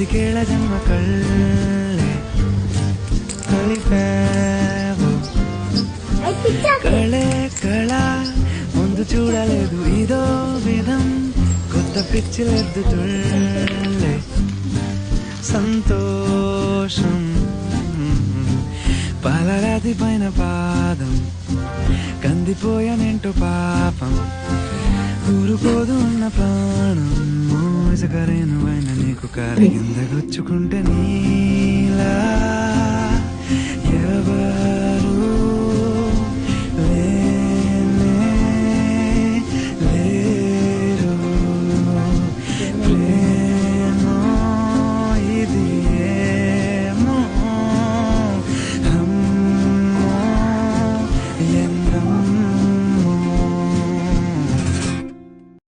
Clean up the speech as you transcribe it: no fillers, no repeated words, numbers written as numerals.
పాతికేళ్ల జన్మ కళ్ళే కలిపావు కళే కళ ముందు చూడలేదు ఇదో విధం కొత్త పిచ్చిలెద్దు తుళ్ళే సంతోషం పాలరాతి పైన పాదం కందిపోయానేంటో పాపం ఊరుకోదు ఉన్న ప్రాణం మోసకరేను అయిన నీకు కాలి కింద గుచ్చుకుంటే నీలా